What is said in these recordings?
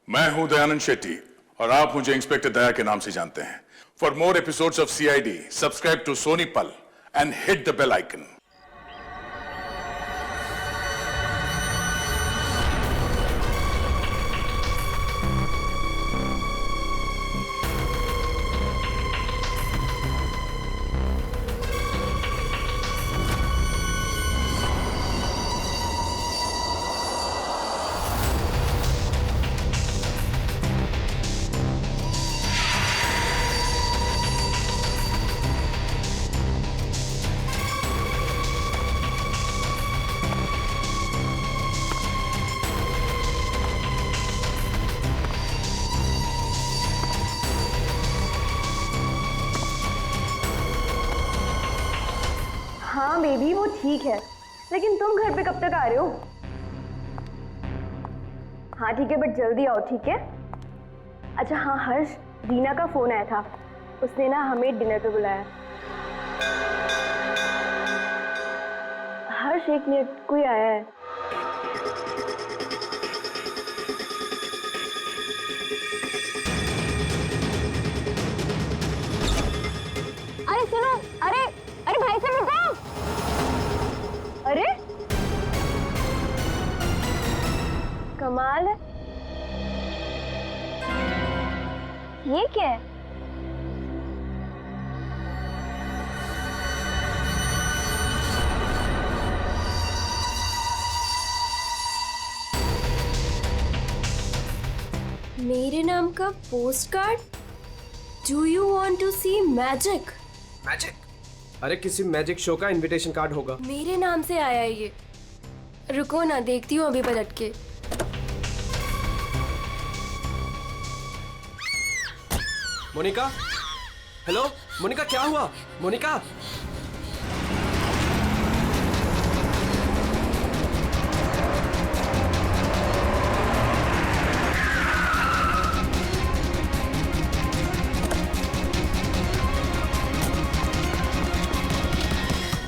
मैं हूं दयानंद शेट्टी और आप मुझे इंस्पेक्टर दया के नाम से जानते हैं। For more episodes of CID subscribe to Sony Pal and hit the bell icon. हाँ बेबी वो ठीक है, लेकिन तुम घर पे कब तक आ रहे हो? हाँ ठीक है बट जल्दी आओ, ठीक है? अच्छा हाँ हर्ष, रीना का फोन आया था, उसने ना हमें डिनर पे बुलाया। हर्ष एक मिनट, कोई आया है। अरे सुनो, अरे अरे भाई साहब रुको। अरे कमाल है, ये क्या है? मेरे नाम का post card. Do you want to see magic? Magic? अरे किसी मैजिक शो का इनविटेशन कार्ड होगा। मेरे नाम से आया है ये। रुको ना, देखती हूँ अभी पलट के। मोनिका, हेलो मोनिका, क्या हुआ? मोनिका,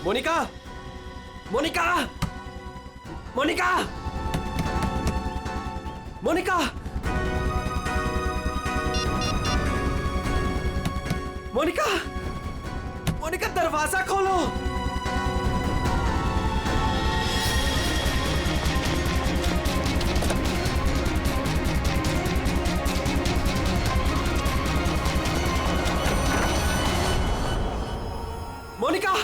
मोनिका, मोनिका, मोनिका, मोनिका, मोनिका, मोनिका दरवाजा खोलो। मोनिका,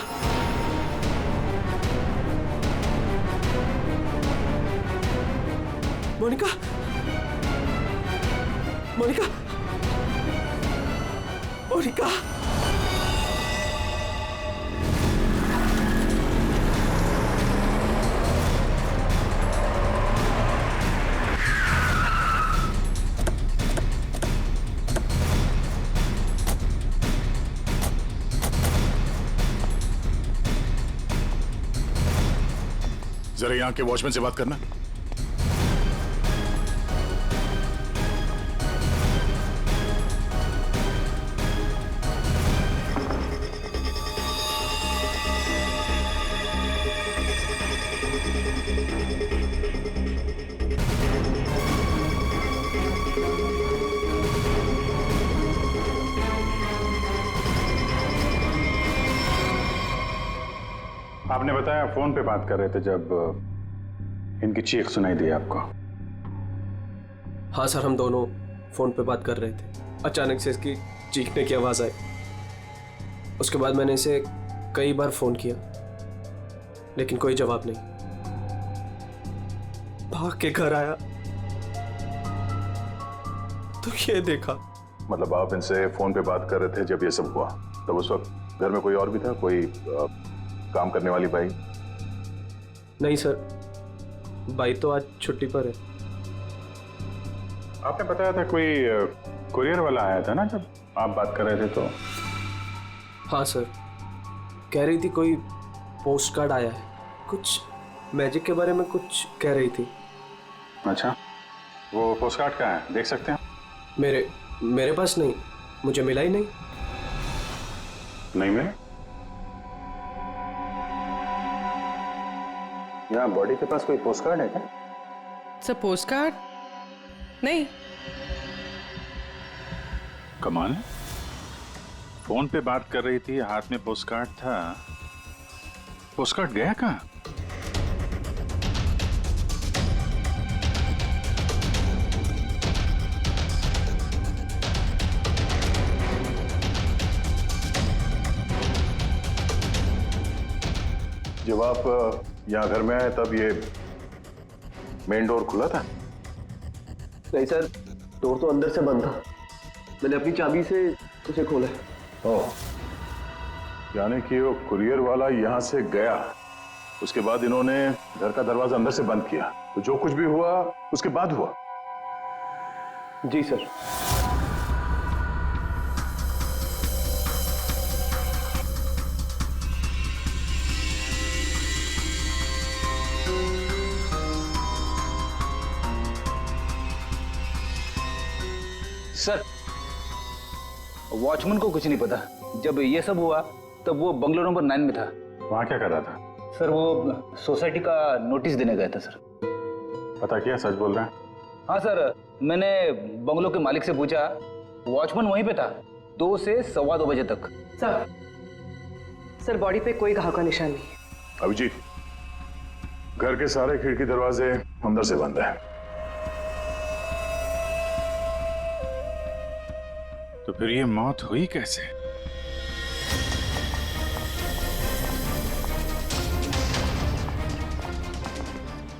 मोनिका, मोनिका, मोनिका, जरा यहाँ के वॉचमैन से बात करना। आपने बताया फोन पे बात कर रहे थे जब इनकी चीख सुनाई दी आपको। हाँ सर, हम दोनों फोन पे बात कर रहे थे। अचानक से इसकी चीखने की आवाज आई। उसके बाद मैंने इसे कई बार फोन किया लेकिन कोई जवाब नहीं। भाग के घर आया तो ये देखा। मतलब आप इनसे फोन पे बात कर रहे थे जब ये सब हुआ, तब उस वक्त घर में कोई और भी था? कोई काम करने वाली बाई? नहीं सर, बाई तो आज छुट्टी पर है। आपने बताया था कोई कुरियर वाला आया था ना जब आप बात कर रहे थे तो? हाँ सर, कह रही थी कोई पोस्ट कार्ड आया है, कुछ मैजिक के बारे में कुछ कह रही थी। अच्छा, वो पोस्ट कार्ड कहाँ है, देख सकते हैं? मेरे पास नहीं, मुझे मिला ही नहीं। नहीं मिला? यहाँ बॉडी के पास कोई पोस्ट कार्ड है क्या? सर पोस्ट कार्ड नहीं, कमाल है, फोन पे बात कर रही थी, हाथ में पोस्ट कार्ड था। पोस्ट कार्ड गया कहाँ? जब आप यहाँ घर में आए तब ये मेन डोर खुला था? नहीं सर, डोर तो अंदर से बंद था। मैंने अपनी चाबी से उसे खोला। ओह, यानी कि वो कुरियर वाला यहाँ से गया, उसके बाद इन्होंने घर का दरवाजा अंदर से बंद किया, तो जो कुछ भी हुआ उसके बाद हुआ। जी सर। सर, वॉचमैन को कुछ नहीं पता। जब ये सब हुआ तब वो बंगलो नंबर 9 में था। वहां क्या कर रहा था? सर, वो सोसाइटी का नोटिस देने गया था सर। पता किया, सच बोल रहे हैं? हाँ सर, मैंने बंगलो के मालिक से पूछा, वॉचमैन वहीं पे था 2 से 2:15 बजे तक। सर बॉडी पे कोई घाव का निशान नहीं है। अभिजीत, घर के सारे खिड़की दरवाजे अंदर से बंद है। तो फिर ये मौत हुई कैसे?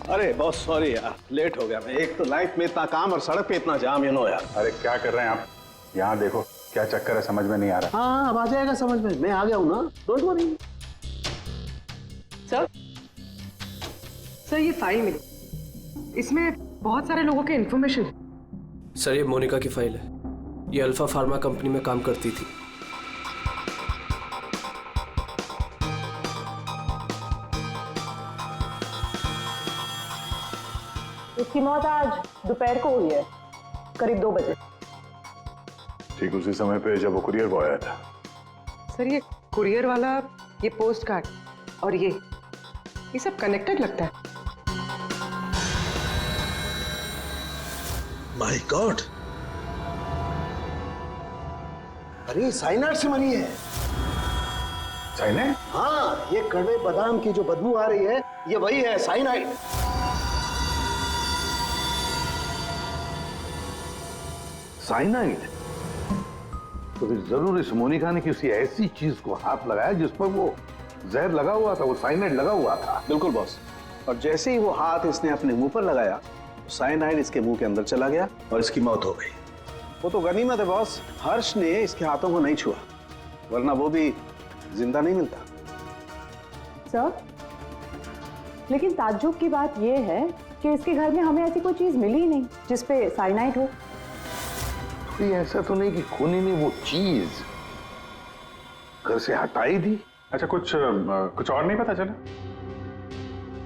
अरे बहुत सॉरी यार, लेट हो गया मैं। एक तो लाइफ में इतना काम और सड़क पे इतना जाम, यार। अरे क्या कर रहे हैं आप? यहाँ देखो क्या चक्कर है, समझ में नहीं आ रहा। हाँ, अब आ जाएगा समझ में, मैं आ गया हूँ ना, डोंट वरी। सर ये फाइल मिली, इसमें बहुत सारे लोगों के इन्फॉर्मेशन है। सर ये मोनिका की फाइल है। ये अल्फा फार्मा कंपनी में काम करती थी। इसकी मौत आज दोपहर को हुई है, करीब 2 बजे। ठीक उसी समय पे जब वो कुरियर बॉय आया था। सर ये कुरियर वाला, ये पोस्ट कार्ड और ये सब कनेक्टेड लगता है। माय गॉड, अरे साइनाइड से मरी है। साइनाइड? हाँ, ये कड़वे बादाम की जो बदबू आ रही है, ये वही है, साइनाइड। साइनाइड? तो फिर जरूर इस मोनिका ने किसी ऐसी चीज को हाथ लगाया जिस पर वो जहर लगा हुआ था, वो साइनाइड लगा हुआ था। बिल्कुल बॉस। और जैसे ही वो हाथ इसने अपने मुंह पर लगाया, तो साइनाइड इसके मुंह के अंदर चला गया और इसकी मौत हो गई। वो तो गनीमत है बॉस, हर्ष ने इसके हाथों को नहीं छुआ, वरना वो भी जिंदा नहीं मिलता। सर, लेकिन ताज्जुब की बात यह है कि इसके घर में हमें ऐसी कोई चीज मिली ही नहीं जिस पे साइनाइड हो। ये ऐसा तो नहीं कि खूनी ने वो चीज घर से हटाई दी? अच्छा, कुछ और नहीं पता चला?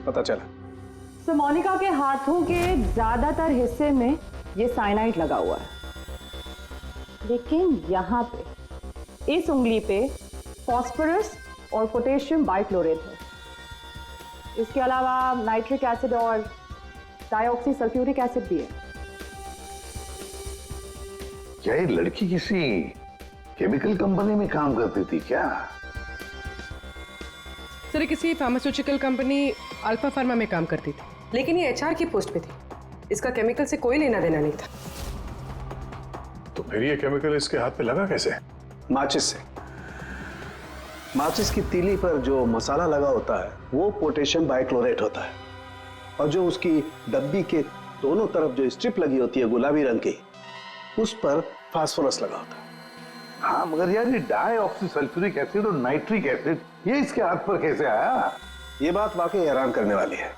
पता चला। सर, मोनिका के हाथों के ज्यादातर हिस्से में ये साइनाइड लगा हुआ है, लेकिन यहाँ पे इस उंगली पे फास्फोरस और पोटेशियम बाइक्लोरेट है। इसके अलावा नाइट्रिक एसिड और डाइऑक्सी सल्फ्यूरिक एसिड भी है। क्या ये लड़की किसी केमिकल कंपनी में काम करती थी क्या? सर किसी फार्मास्यूटिकल कंपनी अल्फा फार्मा में काम करती थी, लेकिन ये एचआर की पोस्ट पे थी। इसका केमिकल से कोई लेना देना नहीं था। तो फिर ये केमिकल इसके हाथ पे लगा कैसे? माचिस से। माचिस की तीली पर जो मसाला लगा होता है वो पोटेशियम बाइक्लोरेट होता है, और जो उसकी डब्बी के दोनों तरफ जो स्ट्रिप लगी होती है गुलाबी रंग की, उस पर फास्फोरस लगा होता है। हाँ, मगर यार ये डाइऑक्सी सल्फ्यूरिक एसिड और नाइट्रिक एसिड ये इसके हाथ पर कैसे आया? ये बात वाकई हैरान करने वाली है।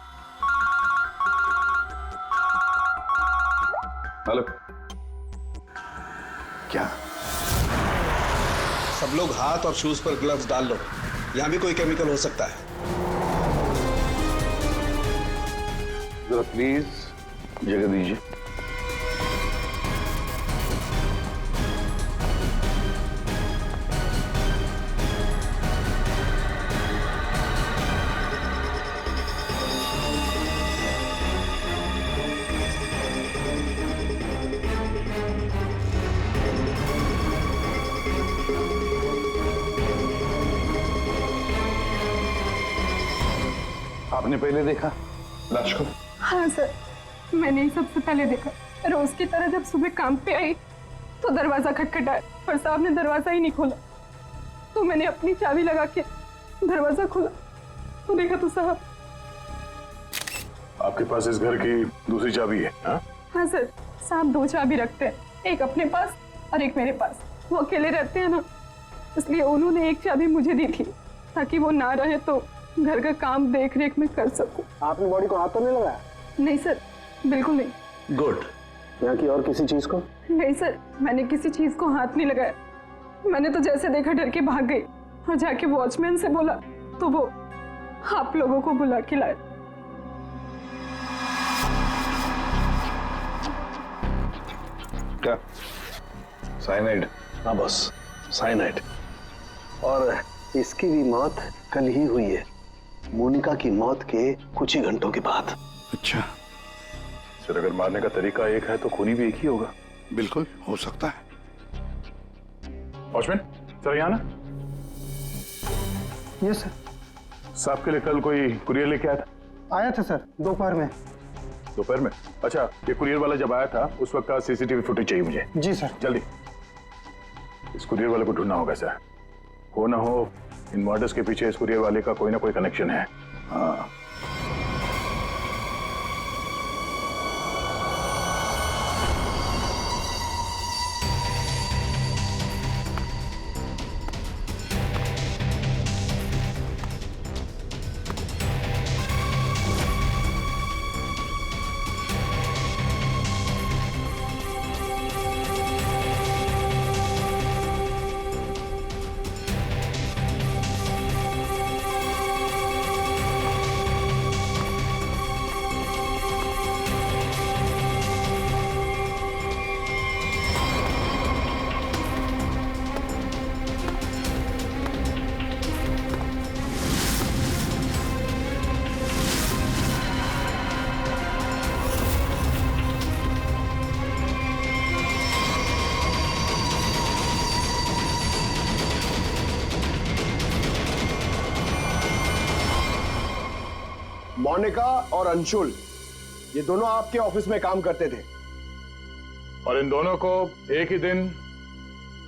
हेलो, क्या? सब लोग हाथ और शूज पर ग्लव्स डाल लो, यहां भी कोई केमिकल हो सकता है। जरा प्लीज जगह दीजिए। आपने पहले देखा लाश को? हाँ सर, मैंने ही सबसे पहले देखा। रोज की तरह जब सुबह काम पे आई तो दरवाजा खटखटाया पर साहब ने दरवाजा ही नहीं खोला, तो मैंने अपनी चाबी लगा के दरवाजा खोला तो देखा तो साहब। आपके पास इस घर की दूसरी चाबी है? हाँ सर, साहब 2 चाबी रखते हैं, एक अपने पास और एक मेरे पास। वो अकेले रहते हैं ना, इसलिए उन्होंने एक चाबी मुझे दी थी ताकि वो ना रहे तो घर का काम देख रेख में कर सकूं। आपने बॉडी को हाथ तो नहीं लगाया? नहीं सर, बिल्कुल नहीं। गुड। यहाँ की और किसी चीज को? नहीं सर, मैंने किसी चीज को हाथ नहीं लगाया। मैंने तो जैसे देखा डर के भाग गई और जाके वॉचमैन से बोला तो वो आप लोगों को बुला के लाए। क्या? साइनाइड? हाँ बॉस, साइनाइड। और इसकी भी मौत कल ही हुई है, मोनिका की मौत के कुछ ही घंटों के बाद। अच्छा। सर अगर मारने का तरीका एक है तो खूनी भी एक ही होगा। बिल्कुल हो सकता है। वॉचमैन सर यहाँ ना। Yes sir. साहब के लिए कल कोई कुरियर लेके आया था? आया था सर, दोपहर में। दोपहर में? अच्छा, ये कुरियर वाला जब आया था उस वक्त का सीसीटीवी फुटेज चाहिए मुझे। जी सर। जल्दी। इस कुरियर वाले को ढूंढना होगा सर। हो ना हो इन मर्डर्स के पीछे इस कुरियर वाले का कोई ना कोई कनेक्शन है। हाँ। मोनिका और अंशुल, ये दोनों आपके ऑफिस में काम करते थे और इन दोनों को एक ही दिन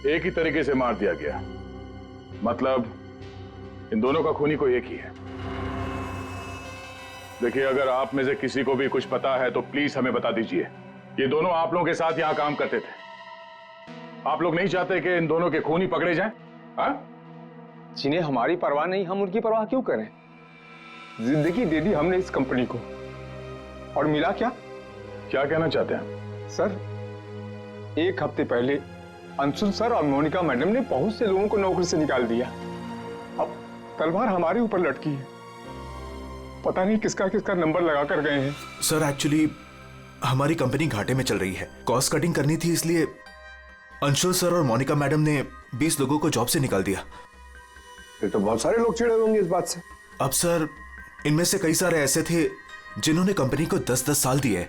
एक ही तरीके से मार दिया गया। मतलब इन दोनों का खूनी कोई एक ही है। देखिए, अगर आप में से किसी को भी कुछ पता है तो प्लीज हमें बता दीजिए। ये दोनों आप लोगों के साथ यहां काम करते थे। आप लोग नहीं चाहते कि इन दोनों के खूनी पकड़े जाएं? जिन्हें हमारी परवाह नहीं, हम उनकी परवाह क्यों करें? जिंदगी दे दी हमने इस कंपनी को और मिला क्या? क्या कहना चाहते हैं सर? 1 हफ्ते पहले अंशुल सर और मोनिका मैडम ने बहुत से लोगों को नौकरी से निकाल दिया। अब तलवार हमारे ऊपर लटकी है। पता नहीं किसका किसका नंबर लगा कर गए हैं। सर एक्चुअली हमारी कंपनी घाटे में चल रही है, कॉस्ट कटिंग करनी थी, इसलिए अंशुल सर और मोनिका मैडम ने 20 लोगों को जॉब से निकाल दिया। फिर तो बहुत सारे लोग चिढ़े होंगे इस बात से। अब सर इनमें से कई सारे ऐसे थे जिन्होंने कंपनी को 10-10 साल दिए।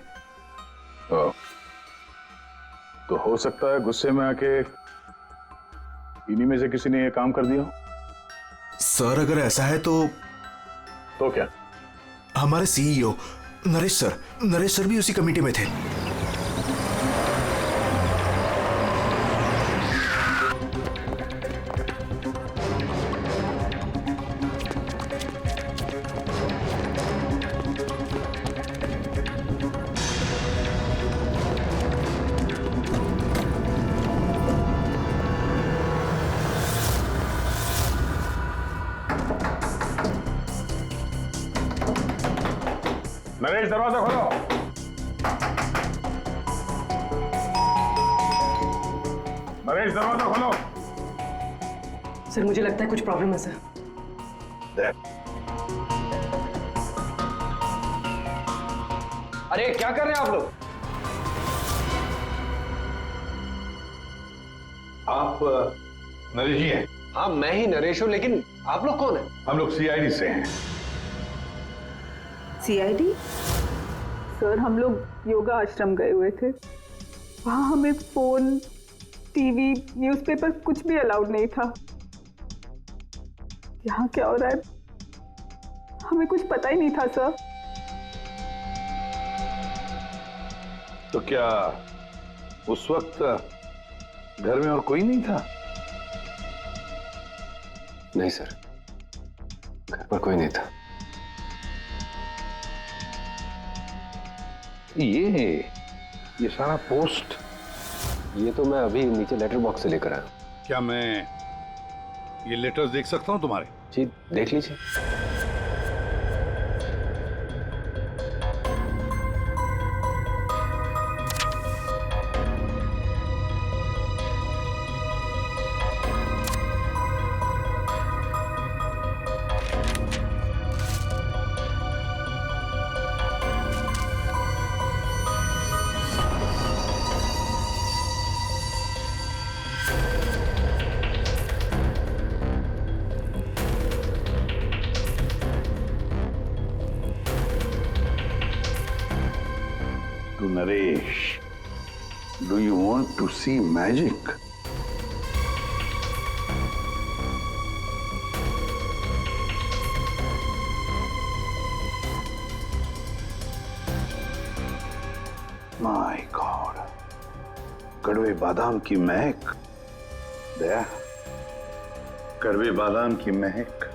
तो हो सकता है गुस्से में आके इन्हीं में से किसी ने ये काम कर दिया। सर अगर ऐसा है तो क्या? हमारे सीईओ नरेश सर भी उसी कमेटी में थे। नरेश, दरवाजा खोलो। नरेश, दरवाजा खोलो। सर मुझे लगता है कुछ प्रॉब्लम है सर। अरे क्या कर रहे हैं आप लोग? आप नरेश जी हैं? हाँ मैं ही नरेश हूं, लेकिन आप लोग कौन हैं? हम लोग सीआईडी से हैं। सीआईडी? सर हम लोग योगा आश्रम गए हुए थे, वहां हमें फोन, टीवी, न्यूज़पेपर कुछ भी अलाउड नहीं था। यहाँ क्या हो रहा है हमें कुछ पता ही नहीं था सर। तो क्या उस वक्त घर में और कोई नहीं था? नहीं सर, घर पर कोई नहीं था। ये सारा पोस्ट, ये तो मैं अभी नीचे लेटर बॉक्स से लेकर आया। क्या मैं ये लेटर्स देख सकता हूं तुम्हारे? जी देख लीजिए। To Naresh, do you want to see magic? My God, कड़वे बादाम की महक। दया, कड़वे बादाम की महक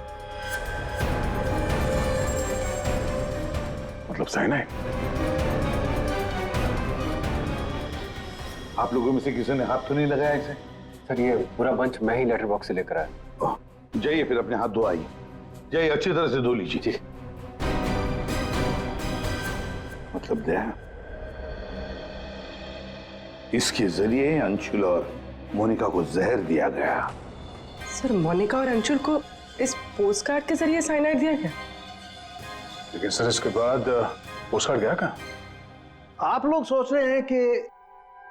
मतलब साइनाइड। आप लोगों में से किसी ने हाथ तो नहीं लगाया इसे? सर ये पूरा बंच मैं ही लेटर बॉक्स से लेकर आया। जाइए फिर अपने हाथ धो आइए, जाइए अच्छी तरह से धो लीजिए। जी। मतलब दया, इसके जरिए अंशुल और मोनिका को जहर दिया गया। सर मोनिका और अंशुल को इस पोस्ट कार्ड के जरिए साइनाइड दिया गया? लेकिन सर इसके बाद पोस्ट कार्ड गया कहाँ? आप लोग सोच रहे हैं कि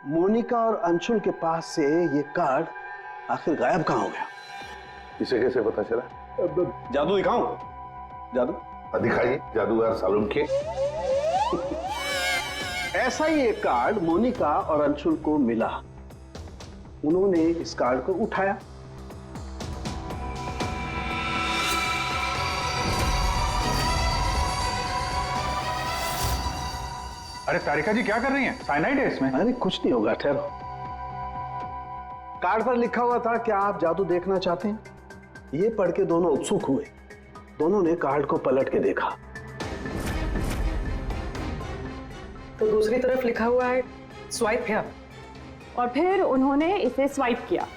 मोनिका और अंशुल के पास से ये कार्ड आखिर गायब कहाँ हो गया? इसे कैसे पता चला? जादू दिखाऊं? जादू दिखाइए, जादूगर सालूम के। ऐसा ही एक कार्ड मोनिका और अंशुल को मिला। उन्होंने इस कार्ड को उठाया, अरे तारिका जी क्या कर रही हैं? साइनाइड है इसमें। अरे कुछ नहीं होगा, ठहरो। कार्ड पर लिखा हुआ था क्या आप जादू देखना चाहते हैं? ये पढ़ के दोनों उत्सुक हुए। दोनों ने कार्ड को पलट के देखा तो दूसरी तरफ लिखा हुआ है स्वाइप हियर। और फिर उन्होंने इसे स्वाइप किया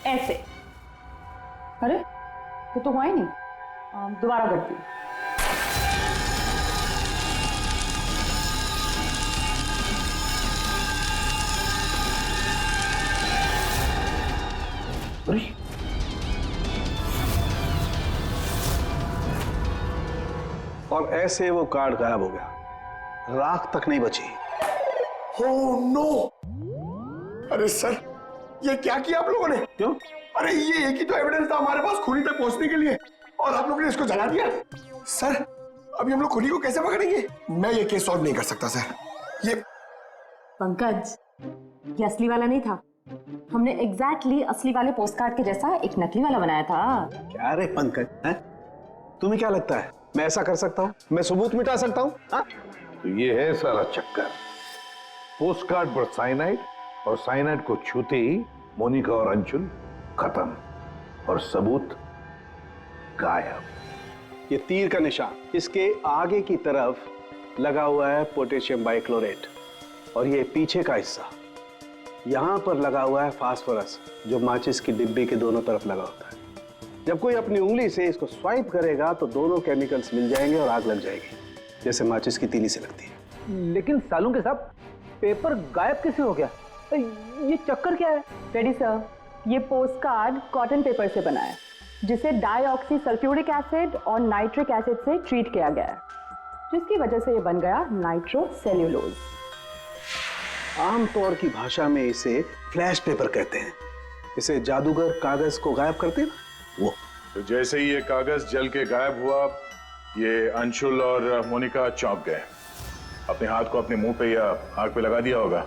ऐसे। अरे ये तो हुआ ही नहीं। दोबारा करती हूँ। और ऐसे वो कार्ड गायब हो गया, राख तक नहीं बची। Oh no! अरे सर, ये क्या किया आप लोगों ने? क्यों? अरे ये एक ही तो एविडेंस था हमारे पास खूनी तक पहुंचने के लिए, और आप लोगों ने इसको जला दिया। सर, अभी हम लोग खूनी को कैसे पकड़ेंगे? मैं ये केस सॉल्व नहीं कर सकता सर। ये पंकज, ये असली वाला नहीं था। हमने एग्जैक्टली असली वाले पोस्ट कार्ड के जैसा एक नकली वाला बनाया था। क्या रे पंकज, हैं? तुम्हें क्या लगता है मैं ऐसा कर सकता हूँ? मैं सबूत मिटा सकता हूँ? तो ये है सारा चक्कर। पोस्ट कार्ड पर साइनाइड, और साइनाइड को छूते ही मोनिका और अंशुल खत्म, और सबूत गायब। ये तीर का निशान, इसके आगे की तरफ लगा हुआ है पोटेशियम बाइक्लोरेट, और ये पीछे का हिस्सा यहां पर लगा हुआ है फास्फोरस, जो माचिस की डिब्बे के दोनों तरफ लगा होता है। जब कोई अपनी उंगली से इसको स्वाइप करेगा तो दोनों केमिकल्स मिल जाएंगे और आग लग जाएगी, जैसे माचिस की तीली से लगती है। लेकिन सालों के साथ पेपर गायब कैसे हो गया? ये चक्कर क्या है? रेडी सर, ये पोस्ट कार्ड कॉटन पेपर से बना है, जिसे डाईऑक्सी सल्फ्यूरिक एसिड और नाइट्रिक एसिड से ट्रीट किया गया है, जिसकी वजह से ये बन गया नाइट्रोसेल्यूलोज। आमतौर की भाषा में इसे फ्लैश पेपर कहते हैं। इसे जादूगर कागज को गायब करते हैं वो। तो जैसे ही ये कागज जल के गायब हुआ, ये अंशुल और मोनिका चौंक गए। अपने हाथ को अपने मुंह पे या आंख पे लगा दिया होगा।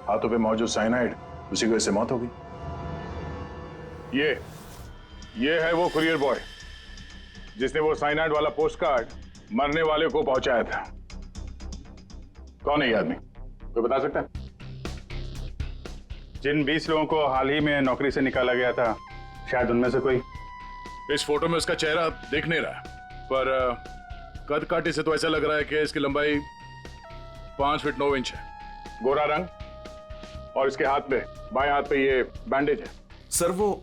हाथों पे मौजूद साइनाइड, उसी की वजह से मौत हो गई। ये है वो कुरियर बॉय जिसने वो साइनाइड वाला पोस्ट कार्ड मरने वाले को पहुंचाया था। कौन है ये आदमी, कोई बता सकता है? जिन 20 लोगों को हाल ही में नौकरी से निकाला गया था, शायद उनमें से कोई। इस फोटो में उसका चेहरा दिख नहीं रहा, पर कद काटे से तो ऐसा लग रहा है कि इसकी लंबाई 5 फीट 9 इंच है। गोरा रंग, और इसके हाथ पे, बाएं हाथ पे ये बैंडेज है। सर वो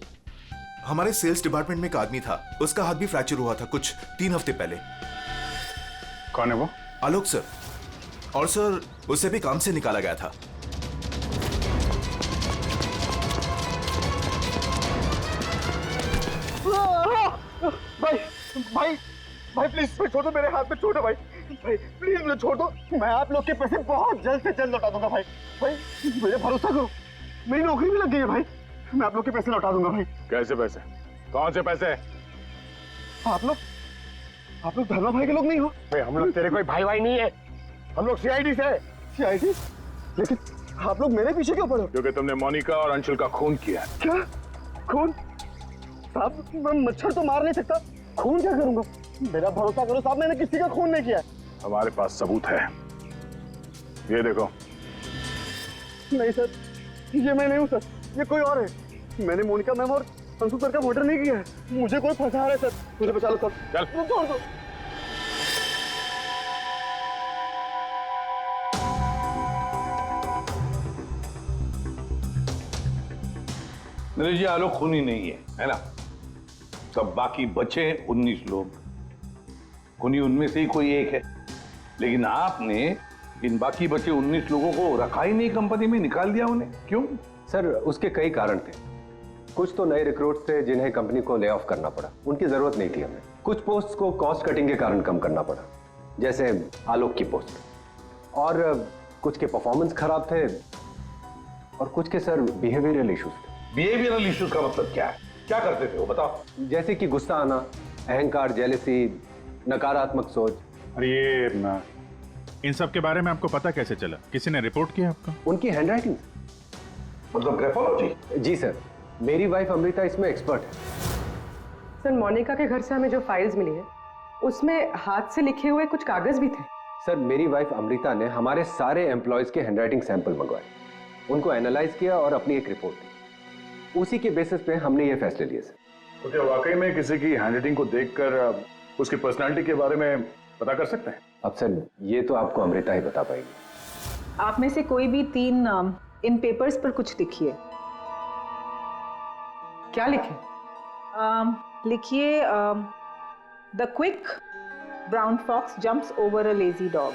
हमारे सेल्स डिपार्टमेंट में एक आदमी था, उसका हाथ भी फ्रैक्चर हुआ था कुछ 3 हफ्ते पहले। कौन है वो? आलोक सर। और सर उसे भी काम से निकाला गया था। भाई भाई भाई प्लीज छोड़ दो, मेरे हाथ में छोड़ दो भाई। भाई प्लीज मुझे छोड़ दो, मैं आप लोग के पैसे बहुत जल्द से जल्द लौटा दूंगा भाई। भाई मुझे भरोसा करो, मेरी नौकरी भी लग गई है भाई, मैं आप लोग के पैसे लौटा दूंगा भाई। कैसे पैसे? कौन से पैसे? आप लोग धर्मा भाई के लोग नहीं हो? भाई हम लोग तेरे कोई भाई भाई नहीं है, हम लोग सीआईडी से। सीआईडी? लेकिन आप लोग मेरे पीछे क्यों पड़े हो? क्योंकि तुमने मोनिका और अंशुल का खून किया। क्या खून? साहब मैं मच्छर तो मार नहीं सकता, खून क्या करूंगा? मेरा भरोसा करो साहब, मैंने किसी का खून नहीं किया। हमारे पास सबूत है, ये देखो। नहीं सर, ये मैं नहीं हूँ सर, ये कोई और है। मैंने मोनिका मैम और अंशु सर का मर्डर नहीं किया है, मुझे कोई फंसा रहा है सर, मुझे बचा लो सर। चल छोड़ दो। नरेश जी, आलोक खूनी नहीं है ना? सब बाकी बचे 19 लोग, खूनी उनमें से ही कोई एक है। लेकिन आपने इन बाकी बचे 19 लोगों को रखा ही नहीं कंपनी में, निकाल दिया उन्हें, क्यों? सर उसके कई कारण थे। कुछ तो नए रिक्रूट्स थे जिन्हें कंपनी को ले ऑफ करना पड़ा, उनकी जरूरत नहीं थी हमें। कुछ पोस्ट को कॉस्ट कटिंग के कारण कम करना पड़ा, जैसे आलोक की पोस्ट। और कुछ के परफॉर्मेंस खराब थे, और कुछ के सर बिहेवियरल इश्यूज थे। बिहेवियरल इश्यूज का मतलब क्या है? क्या करते थे वो, बताओ। जैसे कि गुस्सा आना, अहंकार, जेलसी, नकारात्मक सोच। और ये इन सब के बारे में आपको पता कैसे चला? किसी ने रिपोर्ट किया आपको? उनकी हैंडराइटिंग। मतलब ग्राफोलॉजी? जी सर, मेरी वाइफ अमृता इसमें एक्सपर्ट है। सर मोनिका के घर से हमें जो फाइल्स मिली है उसमें हाथ से लिखे हुए कुछ कागज भी थे। सर मेरी वाइफ अमृता ने हमारे सारे एम्प्लॉयज के हैंडराइटिंग सैंपल मंगवाए, उनको एनालाइज किया और अपनी एक रिपोर्ट दी। उसी के बेसिस पे हमने ये फैसले लिए सर। तो क्या वाकई में किसी की हैंडराइटिंग को देखकर उसकी पर्सनालिटी के बारे में पता कर सकते हैं? अब सर ये तो आपको अमृता ही बता पाएगी। आप में से कोई भी 3 इन पेपर्स पर कुछ लिखिए। क्या लिखे? लिखिए the quick brown fox jumps over a lazy dog.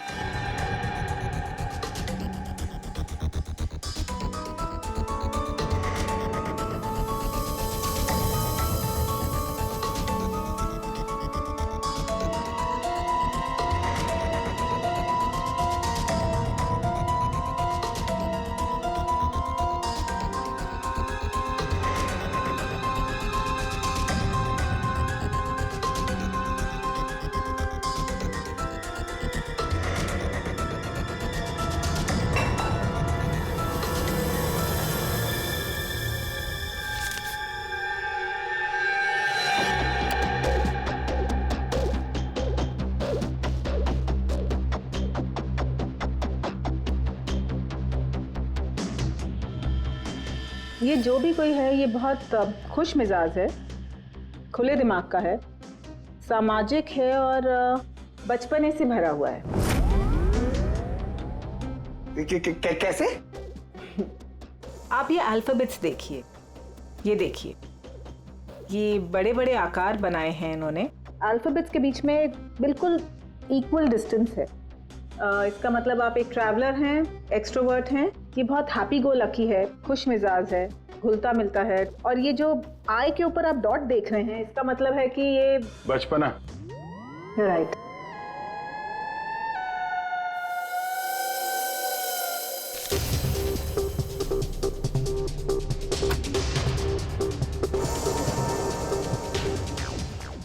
ये जो भी कोई है ये बहुत खुश मिजाज है, खुले दिमाग का है, सामाजिक है और बचपने से भरा हुआ है। कैसे? आप ये अल्फाबेट्स देखिए, ये देखिए, ये बड़े बड़े आकार बनाए हैं इन्होंने। अल्फाबेट्स के बीच में बिल्कुल इक्वल डिस्टेंस है। इसका मतलब आप एक ट्रैवलर हैं, एक्सट्रोवर्ट हैं। ये बहुत हैप्पी गो लकी है, खुश मिजाज है, घुलता मिलता है। और ये जो आई के ऊपर आप डॉट देख रहे हैं, इसका मतलब है कि ये बचपना। राइट।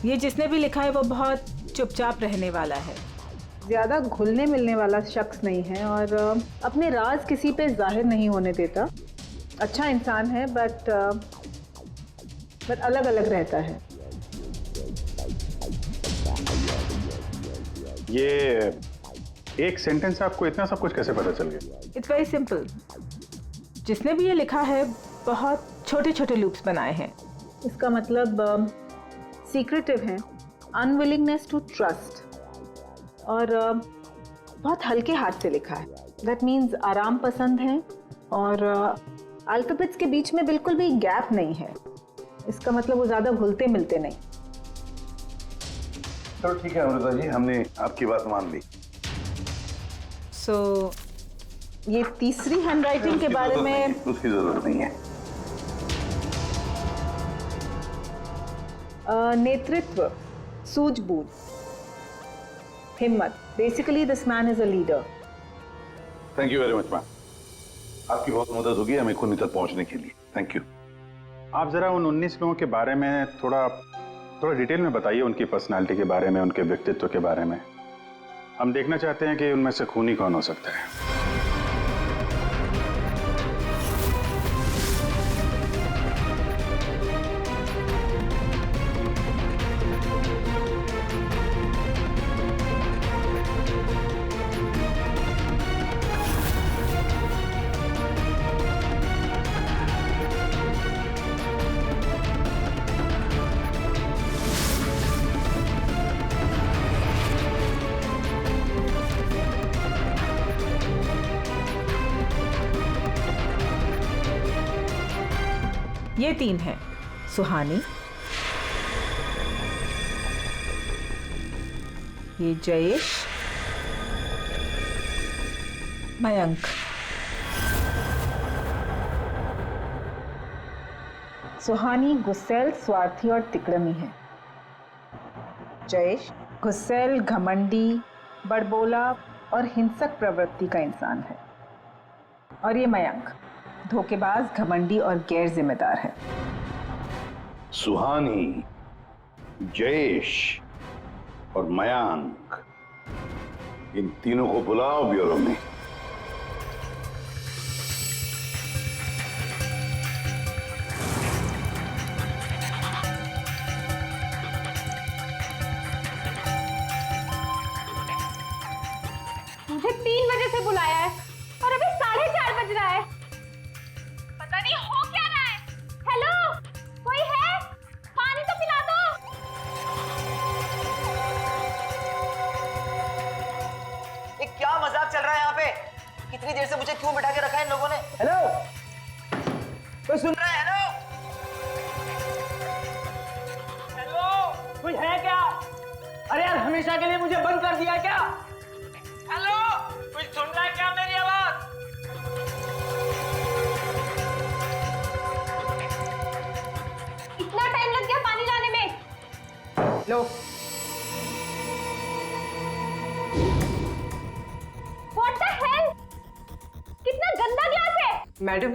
ये जिसने भी लिखा है वो बहुत चुपचाप रहने वाला है, ज़्यादा घुलने मिलने वाला शख्स नहीं है और अपने राज किसी पे जाहिर नहीं होने देता। अच्छा इंसान है बट अलग अलग रहता है। ये एक सेंटेंस से आपको इतना सब कुछ कैसे पता चल गया? It's very simple. जिसने भी ये लिखा है बहुत छोटे छोटे लूप्स बनाए हैं। इसका मतलब सीक्रेटिव है, अनविलिंगनेस टू ट्रस्ट, और बहुत हल्के हाथ से लिखा है। दैट मीन्स आराम पसंद है, और अल्फाबेट्स के बीच में बिल्कुल भी गैप नहीं है। इसका मतलब वो ज़्यादा घुलते मिलते नहीं। चलो ठीक है अमृता जी, हमने आपकी बात मान ली। सो ये तीसरी हैंडराइटिंग के बारे में उसकी जरूरत नहीं है। नेतृत्व, सूझबूझ, हिम्मत। Basically this man is a leader. Thank you very much ma'am, आपकी बहुत मदद होगी हमें खूनी तक पहुंचने के लिए। Thank you. आप जरा उन 19 लोगों के बारे में थोड़ा डिटेल में बताइए, उनकी पर्सनालिटी के बारे में, उनके व्यक्तित्व के बारे में। हम देखना चाहते हैं कि उनमें से खूनी कौन हो सकता है। ये 3 हैं, सुहानी, ये जयेश, मयंक। सुहानी गुस्सैल, स्वार्थी और तिकड़मी है। जयेश गुस्सैल, घमंडी, बड़बोला और हिंसक प्रवृत्ति का इंसान है। और ये मयंक धोखेबाज, घमंडी और गैर जिम्मेदार है। सुहानी, जयेश और मयांक, इन तीनों को बुलाओ ब्यूरो में। मुझे 3 बजे से बुलाया है और अभी 4:30 बज रहा है। पता नहीं हो क्या रहा है। हेलो, कोई है? पानी तो पिला दो। ये क्या मजाक चल रहा है यहाँ पे? कितनी देर से मुझे क्यों बिठा के रखा है इन लोगों ने? हेलो, कोई सुन रहा है? हेलो, हेलो, कोई है क्या? अरे यार, हमेशा के लिए मुझे बंद कर दिया क्या? हेलो, कोई सुन रहा है क्या मेरी आवाज? इतना टाइम लग गया पानी लाने में। लो, What the hell? कितना गंदा ग्लास है। मैडम,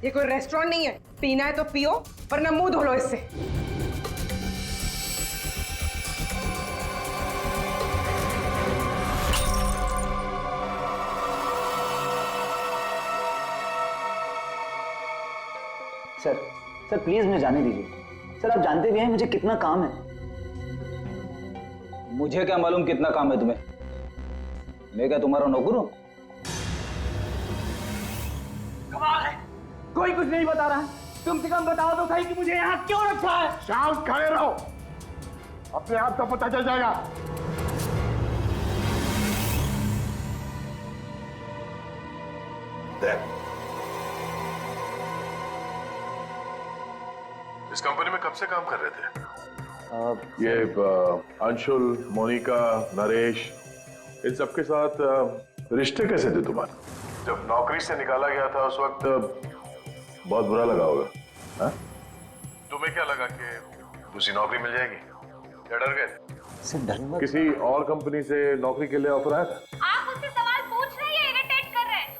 ये कोई रेस्टोरेंट नहीं है। पीना है तो पियो, वरना मुंह धो लो इससे। सर प्लीज मुझे जाने दीजिए। सर आप जानते भी हैं मुझे कितना काम है। मुझे क्या मालूम कितना काम है तुम्हें? मैं क्या तुम्हारा नौकर हूं? कमाल है, कोई कुछ नहीं बता रहा। कम से कम बताओ तो सही कि मुझे यहाँ क्यों रखा है। शांत खड़े रहो, अपने आप का पता चल जाएगा। इस कंपनी में कब से काम कर रहे थे? ये अंशुल, मोनिका, नरेश, इन सबके साथ रिश्ते कैसे थे तुम्हारे? जब नौकरी से निकाला गया था उस वक्त बहुत बुरा लगा होगा, हाँ? तुम्हें क्या लगा कि दूसरी नौकरी मिल जाएगी या डर गए? किसी और कंपनी से नौकरी के लिए ऑफर आया था? आप मुझसे सवाल पूछ रहे हैं, इरिटेट कर रहे हैं।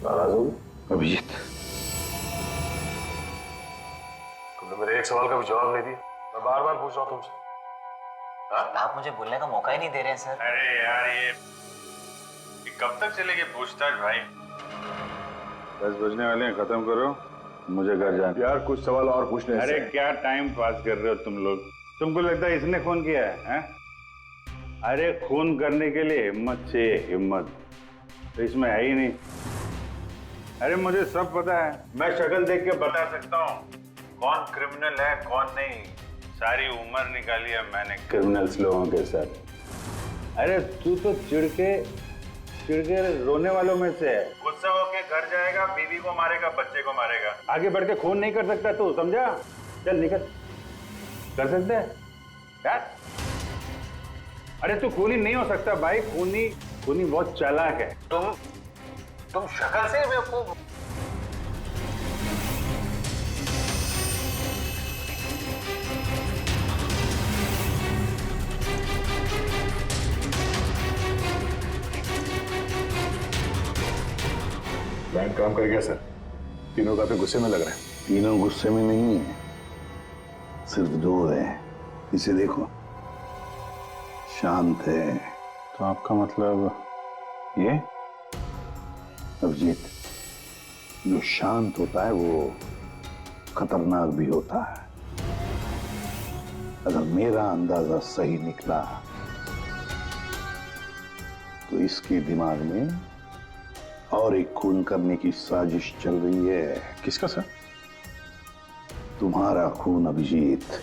नाराज हो? अभिजीत, तुमने मेरे एक सवाल का भी जवाब नहीं दिया। मैं बार बार पूछ रहा हूँ तुमसे। आप मुझे बोलने का मौका ही नहीं दे रहे हैं सर। अरे यार, ये कब तक चलेगी पूछताछ भाई? 10 बजने वाले हैं, खत्म करो, मुझे घर जाना। यार कुछ सवाल और पूछने। अरे क्या टाइम पास कर रहे हो तुम लोग? तुमको लगता है इसने फोन किया है? अरे खून करने के लिए हिम्मत चाहिए, हिम्मत तो इसमें है ही नहीं। अरे मुझे सब पता है, मैं शक्ल देख के बता सकता हूँ कौन क्रिमिनल है कौन नहीं। सारी उम्र निकाली है मैंने क्रिमिनल्स लोगों के साथ। अरे तू तो चिढ़ के रोने वालों में से है। गुस्सा होके घर जाएगा, बीवी को मारेगा, बच्चे को मारेगा, आगे बढ़ के खून नहीं कर सकता तू, समझा? चल निकल। कर सकते है यार? अरे तू खूनी नहीं हो सकता भाई, खूनी बहुत चालाक है। तुम शक्ल से बेवकूफ। बैंक काम कर गया सर। तीनों काफी गुस्से में लग रहे हैं। तीनों गुस्से में नहीं है, सिर्फ दो है। इसे देखो, शांत है। तो आपका मतलब ये? अभिजीत, जो शांत होता है वो खतरनाक भी होता है। अगर मेरा अंदाजा सही निकला तो इसके दिमाग में और एक खून करने की साजिश चल रही है। किसका सर? तुम्हारा खून अभिजीत।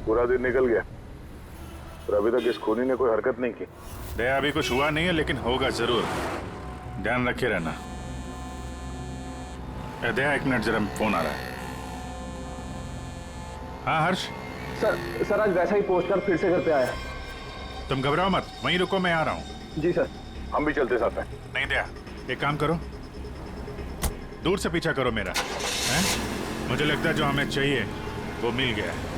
पूरा दिन निकल गया और अभी तक इस खूनी ने कोई हरकत नहीं की। दया, अभी कुछ हुआ नहीं है लेकिन होगा जरूर, ध्यान रखे रहना। दया एक मिनट, जरा फोन आ रहा है। हाँ हर्ष। सर आज वैसा ही पोस्टकार्ड फिर से घर पे आया। तुम घबराओ मत, वहीं रुको, मैं आ रहा हूँ। जी सर। हम भी चलते साथ में। नहीं दया, एक काम करो, दूर से पीछा करो मेरा, हैं? मुझे लगता है जो हमें चाहिए वो मिल गया है।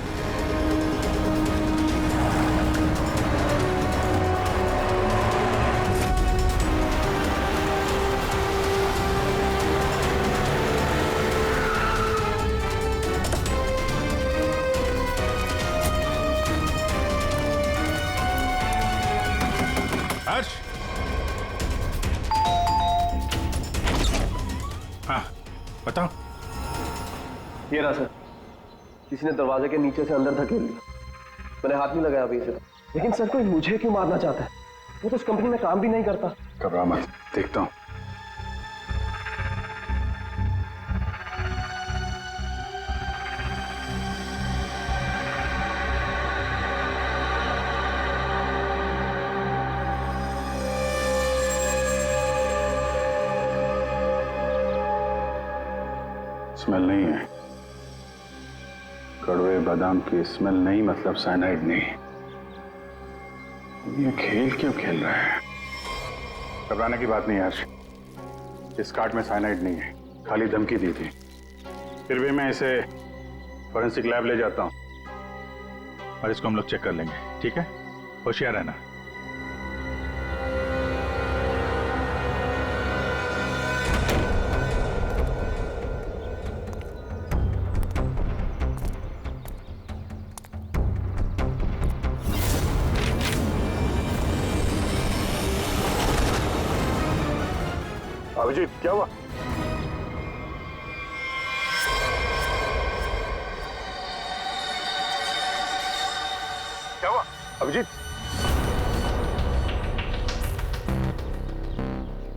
हर्ष। हाँ बताओ। ये रहा सर, किसी ने दरवाजे के नीचे से अंदर धकेल लिया। मैंने हाथ नहीं लगाया अभी इसे, लेकिन सर कोई मुझे क्यों मारना चाहता है? वो तो उस कंपनी में काम भी नहीं करता। घबरा मत, देखता हूँ। स्मेल नहीं है, कड़वे बादाम की स्मेल नहीं, मतलब साइनाइड नहीं। ये खेल क्यों खेल रहा है? घबराने की बात नहीं है हर्ष, इस कार्ड में साइनाइड नहीं है, खाली धमकी दी थी। फिर भी मैं इसे फॉरेंसिक लैब ले जाता हूं और इसको हम लोग चेक कर लेंगे, ठीक है? होशियार रहना। अभिजीत क्या हुआ? क्या हुआ अभिजीत?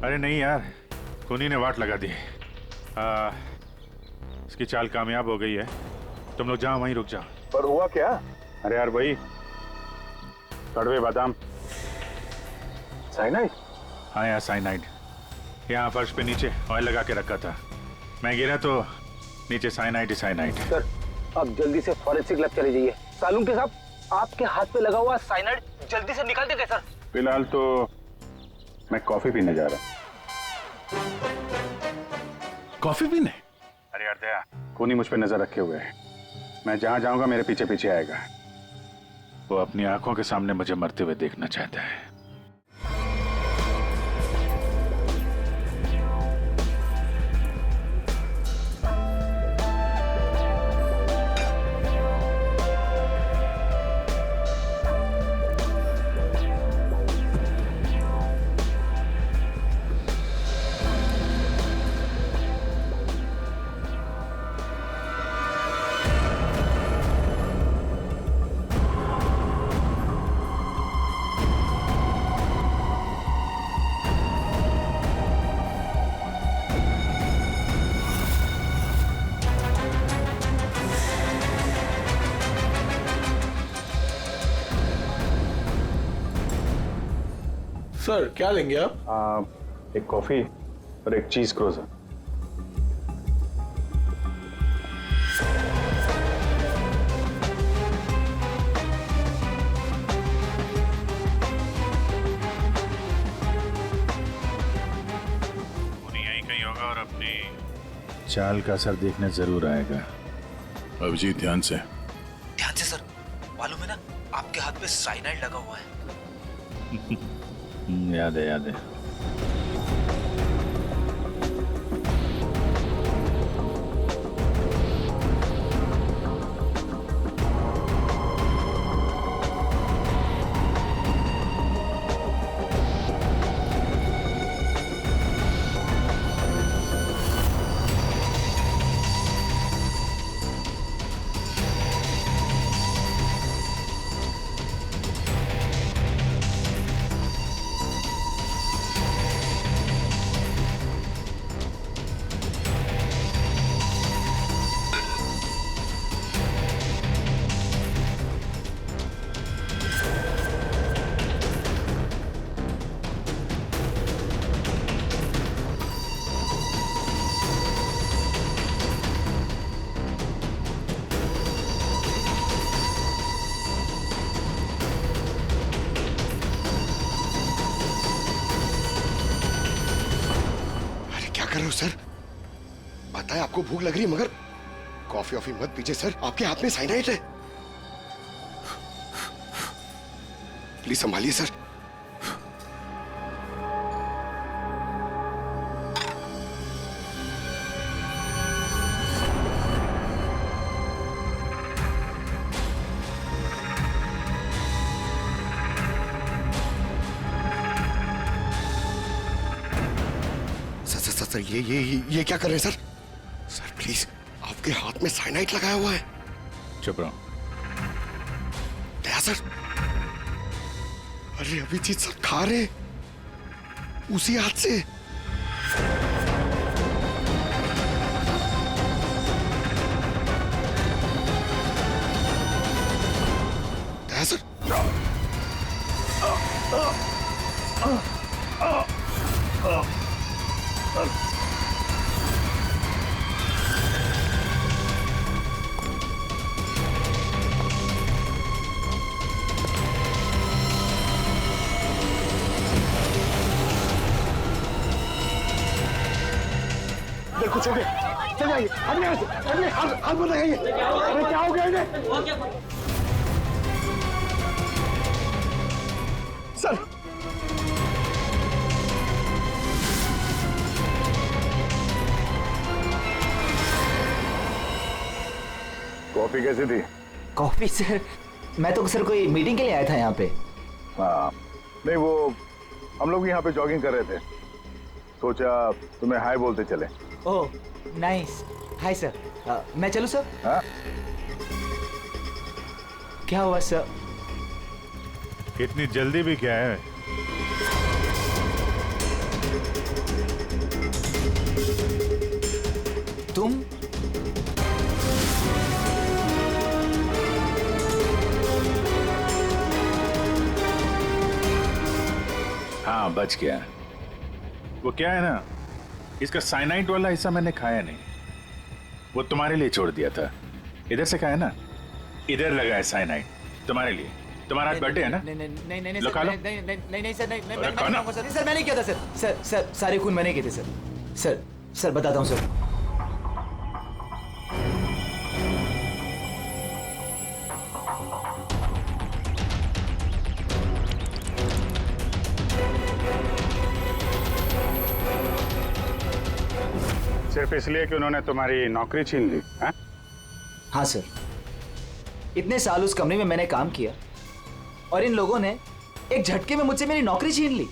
अरे नहीं यार, खूनी ने वाट लगा दी। इसकी चाल कामयाब हो गई है। तुम लोग जाओ, वहीं रुक जाओ। पर हुआ क्या? अरे यार वही कड़वे बादाम। साइनाइड? हाँ यार साइनाइड। यहाँ फर्श पे नीचे ऑयल लगा के रखा था, मैं गिरा तो नीचे साइनाइड ही साइनाइड। सर आप जल्दी से फॉरेंसिक लैब चले जाइए। सालून के साहब, आपके हाथ पे लगा हुआ साइनाइड जल्दी से निकाल देंगे सर। फिलहाल तो मैं कॉफी पीने जा रहा। कॉफी पीने? अरे यार दया, खूनी मुझ पे नजर रखे हुए है। मैं जहां जाऊंगा मेरे पीछे पीछे आएगा। वो अपनी आंखों के सामने मुझे मरते हुए देखना चाहता है। सर क्या लेंगे आप? एक कॉफी और एक चीज क्रोजर। यहीं कहीं होगा और अपनी चाल का असर देखने जरूर आएगा। अभिजीत ध्यान से। ध्यान से सर, मालूम है ना आपके हाथ पे साइनाइड लगा हुआ है। याद है, याद है। कर रहे हो सर? पता है आपको भूख लग रही है, मगर कॉफी वॉफी मत पीजिए सर, आपके हाथ में साइनाइड है। Please संभालिए sir. सर ये क्या कर रहे हैं सर? सर प्लीज, आपके हाथ में साइनाइड लगाया हुआ है। चुप रहो। दया सर, अरे अभिजीत सर खा रहे उसी हाथ से। दया सर, कुछ हो गया, चल जाइए, हाथ मत लगाइए। अरे क्या हो गया इन्हें? सर कॉफी कैसी थी? कॉफी सर, मैं तो सर कोई मीटिंग के लिए आया था यहाँ पे। हाँ नहीं, वो हम लोग यहाँ पे जॉगिंग कर रहे थे, सोचा तुम्हें हाय बोलते चले। Oh nice, hi sir. मैं चलूं सर? हाँ? क्या हुआ सर? इतनी जल्दी भी क्या है? तुम? हाँ बच गया। वो क्या है ना, इसका साइनाइड वाला हिस्सा मैंने खाया नहीं, वो तुम्हारे लिए छोड़ दिया था। इधर से खाया ना, इधर लगा है साइनाइड तुम्हारे लिए। तुम्हारा आज बर्थडे है ना? नहीं नहीं नहीं लो खा लो। नहीं सर, नहीं अरे खाना। सर मैंने किया था सर, सारे खून मैंने किए थे सर बताता हूँ सर। सिर्फ इसलिए कि उन्होंने तुम्हारी नौकरी छीन ली है? हाँ सर, इतने साल उस कंपनी में मैंने काम किया और इन लोगों ने एक झटके में मुझसे मेरी नौकरी छीन ली।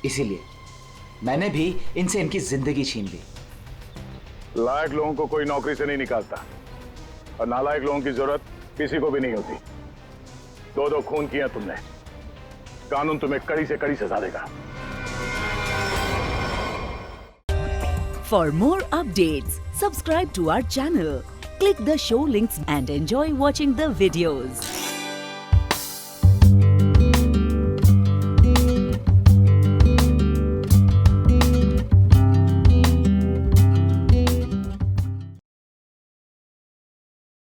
इसीलिए मैंने भी इनसे इनकी जिंदगी छीन ली। लायक लोगों को कोई नौकरी से नहीं निकालता और नालायक लोगों की जरूरत किसी को भी नहीं होती। दो खून किया तुमने, कानून तुम्हें कड़ी से कड़ी सजा देगा। For more updates, subscribe to our channel, click the show links and enjoy watching the videos.